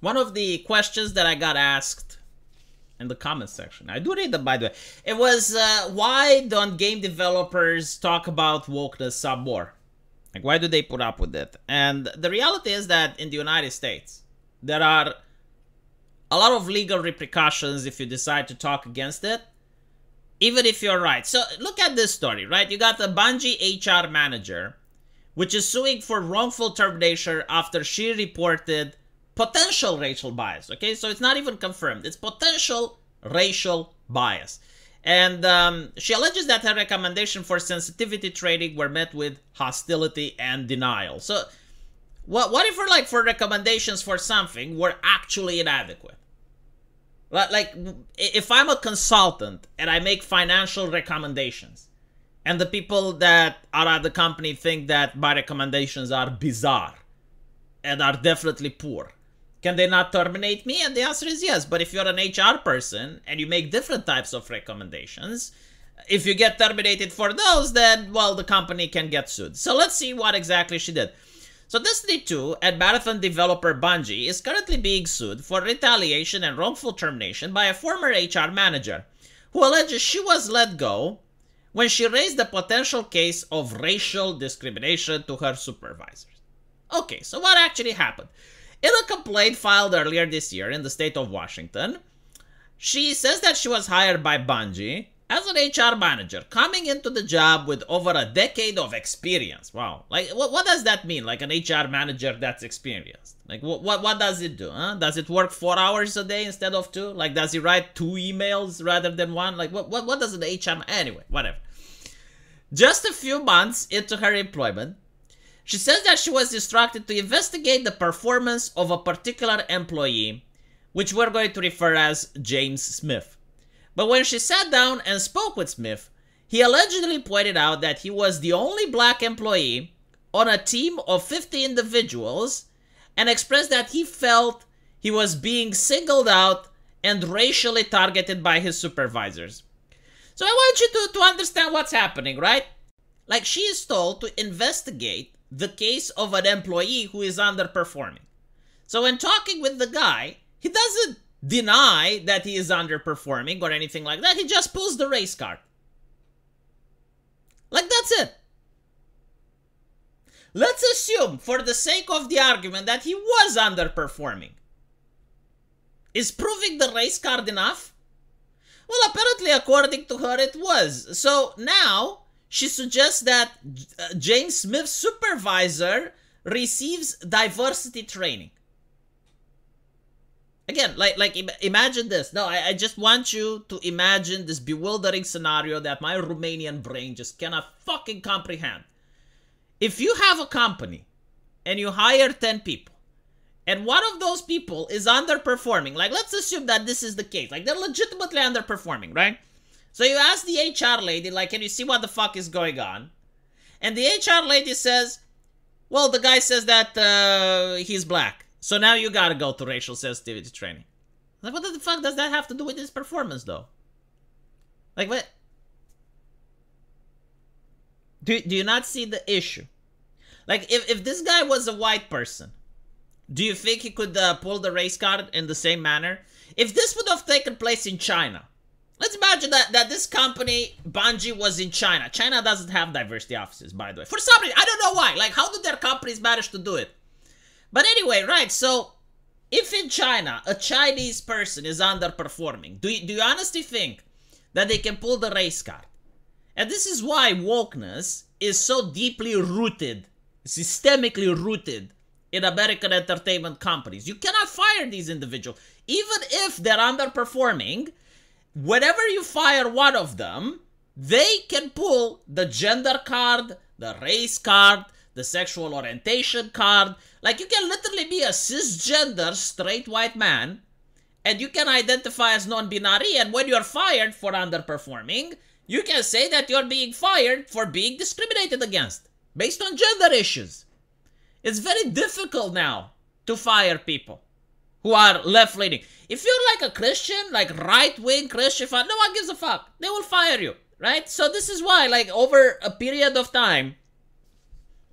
One of the questions that I got asked in the comment section, I do read them, by the way, it was, why don't game developers talk about wokeness some more? Like, why do they put up with it? And the reality is that in the United States, there are a lot of legal repercussions if you decide to talk against it, even if you're right. So look at this story, right? You got the Bungie HR manager, which is suing for wrongful termination after she reported potential racial bias. Okay, so it's not even confirmed. It's potential racial bias. And she alleges that her recommendation for sensitivity training were met with hostility and denial. So what if we're like, for recommendations for something were actually inadequate? Like, if I'm a consultant and I make financial recommendations, and the people that are at the company think that my recommendations are bizarre and are definitely poor, can they not terminate me? And the answer is yes. But if you're an HR person and you make different types of recommendations, if you get terminated for those, then, well, the company can get sued. So let's see what exactly she did. So Destiny 2 and Marathon developer Bungie is currently being sued for retaliation and wrongful termination by a former HR manager who alleges she was let go when she raised a potential case of racial discrimination to her supervisors. Okay, so what actually happened? In a complaint filed earlier this year in the state of Washington, she says that she was hired by Bungie as an HR manager, coming into the job with over a decade of experience. Wow. Like, what does that mean? Like, an HR manager that's experienced? Like, what does it do? Huh? Does it work 4 hours a day instead of 2? Like, does he write 2 emails rather than 1? Like, what does an HR... Anyway, whatever. Just a few months into her employment, she says that she was instructed to investigate the performance of a particular employee, which we're going to refer as James Smith. But when she sat down and spoke with Smith, he allegedly pointed out that he was the only black employee on a team of 50 individuals and expressed that he felt he was being singled out and racially targeted by his supervisors. So I want you to understand what's happening, right? Like, she is told to investigate the case of an employee who is underperforming. So when talking with the guy, he doesn't deny that he is underperforming or anything like that. He just pulls the race card. Like, that's it. Let's assume, for the sake of the argument, that he was underperforming. Is proving the race card enough? Well, apparently, according to her, it was. So now, she suggests that James Smith's supervisor receives diversity training. Again, like imagine this. No, I just want you to imagine this bewildering scenario that my Romanian brain just cannot fucking comprehend. If you have a company and you hire 10 people, and one of those people is underperforming, like, let's assume that this is the case, like, they're legitimately underperforming, right? So you ask the HR lady, like, can you see what the fuck is going on? And the HR lady says, well, the guy says that he's black. So now you gotta go to racial sensitivity training. Like, what the fuck does that have to do with his performance, though? Like, what? Do you not see the issue? Like, if this guy was a white person, do you think he could pull the race card in the same manner? If this would have taken place in China, let's imagine that this company, Bungie, was in China. China doesn't have diversity offices, by the way. For some reason, I don't know why. Like, how do their companies manage to do it? But anyway, right, so if in China, a Chinese person is underperforming, do you honestly think that they can pull the race card? And this is why wokeness is so deeply rooted, systemically rooted in American entertainment companies. You cannot fire these individuals. Even if they're underperforming, whenever you fire one of them, they can pull the gender card, the race card, the sexual orientation card. Like, you can literally be a cisgender straight white man and you can identify as non-binary, and when you're fired for underperforming, you can say that you're being fired for being discriminated against based on gender issues. It's very difficult now to fire people who are left-leaning. If you're like a Christian, like right-wing Christian, no one gives a fuck. They will fire you, right? So this is why, like, over a period of time,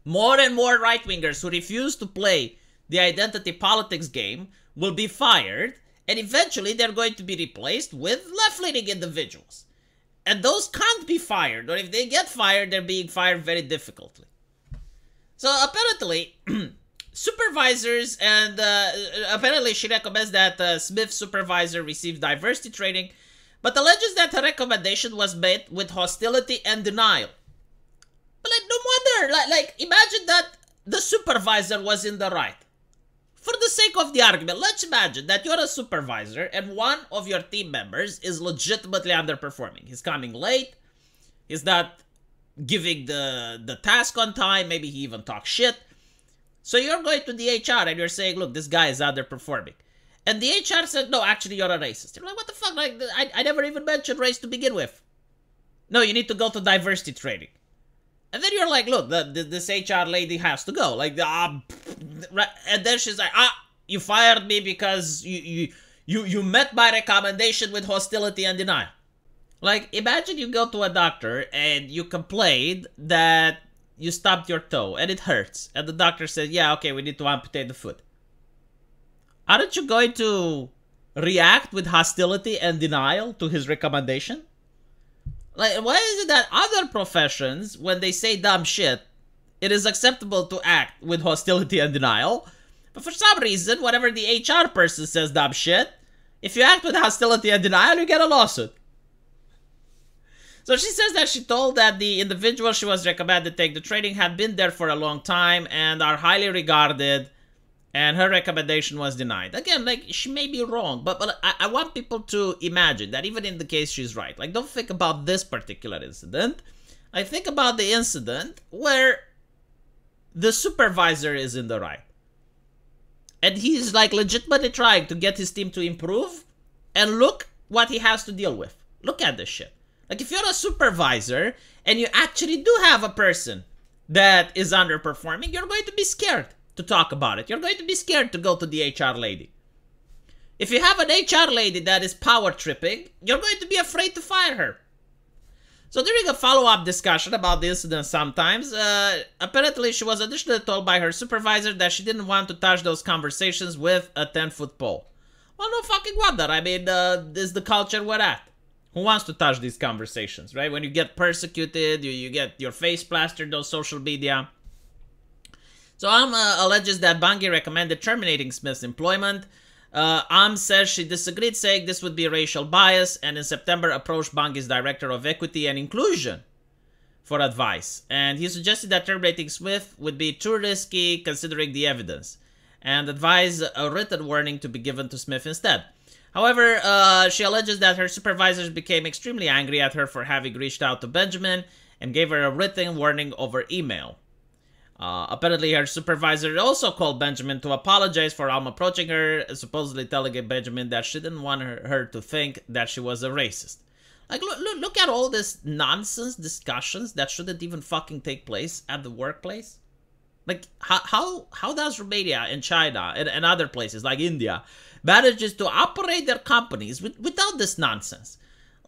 more and more right-wingers who refuse to play the identity politics game will be fired, and eventually they're going to be replaced with left-leaning individuals. And those can't be fired, or if they get fired, they're being fired very difficultly. So apparently, supervisors, and apparently she recommends that Smith's supervisor receive diversity training, but alleges that her recommendation was made with hostility and denial. But like, no wonder, like imagine that the supervisor was in the right. For the sake of the argument, let's imagine that you're a supervisor and one of your team members is legitimately underperforming. He's coming late, he's not giving the task on time, maybe he even talks shit. So you're going to the HR and you're saying, look, this guy is underperforming. And the HR said, no, actually you're a racist. You're like, what the fuck? Like, I never even mentioned race to begin with. No, you need to go to diversity training. And then you're like, look, this HR lady has to go. Like, and then she's like, you fired me because you met my recommendation with hostility and denial. Like, imagine you go to a doctor and you complained that you stubbed your toe and it hurts. And the doctor says, yeah, okay, we need to amputate the foot. Aren't you going to react with hostility and denial to his recommendation? Like, why is it that other professions, when they say dumb shit, it is acceptable to act with hostility and denial? But for some reason, whenever the HR person says dumb shit, if you act with hostility and denial, you get a lawsuit. So she says that she told that the individual she was recommended to take the training had been there for a long time and are highly regarded, and her recommendation was denied. Again, like, she may be wrong, but I want people to imagine that even in the case she's right. Like, don't think about this particular incident. I think about the incident where the supervisor is in the right. And he's, like, legitimately trying to get his team to improve, and look what he has to deal with. Look at this shit. Like, if you're a supervisor, and you actually do have a person that is underperforming, you're going to be scared to talk about it. You're going to be scared to go to the HR lady. If you have an HR lady that is power tripping, you're going to be afraid to fire her. So during a follow-up discussion about the incident sometimes, apparently she was additionally told by her supervisor that she didn't want to touch those conversations with a 10-foot pole. Well, no fucking wonder. I mean, this is the culture we're at. Who wants to touch these conversations, right? When you get persecuted, you get your face plastered on social media. So alleges that Bungie recommended terminating Smith's employment. Says she disagreed, saying this would be racial bias, and in September approached Bungie's Director of Equity and Inclusion for advice. And he suggested that terminating Smith would be too risky considering the evidence, and advised a written warning to be given to Smith instead. However, she alleges that her supervisors became extremely angry at her for having reached out to Benjamin and gave her a written warning over email. Apparently, her supervisor also called Benjamin to apologize for approaching her, supposedly telling Benjamin that she didn't want her to think that she was a racist. Like, look at all this nonsense discussions that shouldn't even fucking take place at the workplace. Like, how does Romania and China and other places like India manages to operate their companies without this nonsense?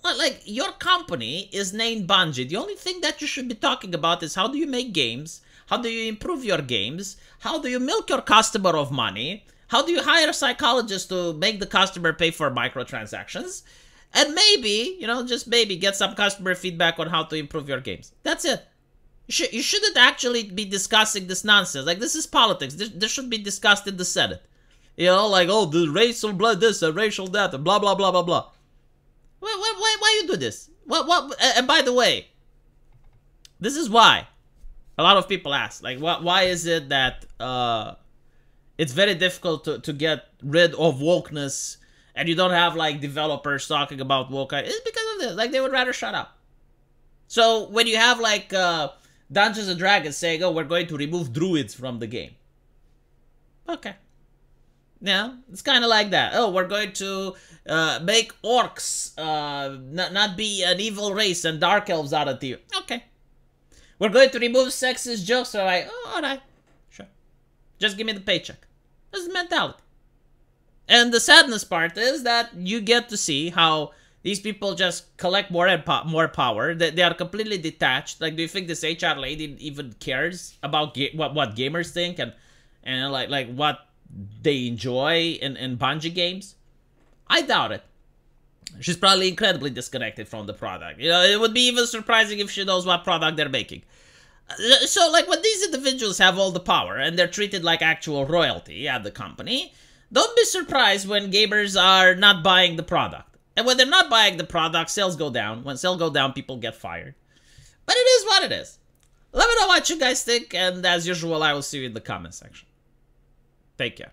Like, your company is named Bungie. The only thing that you should be talking about is how do you make games? How do you improve your games? How do you milk your customer of money? How do you hire psychologists to make the customer pay for microtransactions? And maybe, you know, just maybe get some customer feedback on how to improve your games. That's it. You shouldn't actually be discussing this nonsense. Like, this is politics. This should be discussed in the Senate. You know, like, oh, the racial blood this and racial that and blah, blah, blah, blah, blah. Why you do this? And by the way, this is why a lot of people ask, like, why is it that it's very difficult to get rid of wokeness and you don't have, like, developers talking about woke? It's because of this. Like, they would rather shut up. So when you have, like, Dungeons and Dragons saying, oh, we're going to remove druids from the game. Okay. Yeah, it's kind of like that. Oh, we're going to make orcs not be an evil race and dark elves out of here. Okay. We're going to remove sexist jokes. So like, oh, alright. Sure. Just give me the paycheck. That's the mentality. And the sadness part is that you get to see how these people just collect more and more power. They are completely detached. Like, do you think this HR lady even cares about what gamers think and like what they enjoy in Bungie games? I doubt it. She's probably incredibly disconnected from the product. You know, it would be even surprising if she knows what product they're making. So, like, when these individuals have all the power and they're treated like actual royalty at the company, don't be surprised when gamers are not buying the product. And when they're not buying the product, sales go down. When sales go down, people get fired. But it is what it is. Let me know what you guys think, and as usual, I will see you in the comment section. Take care.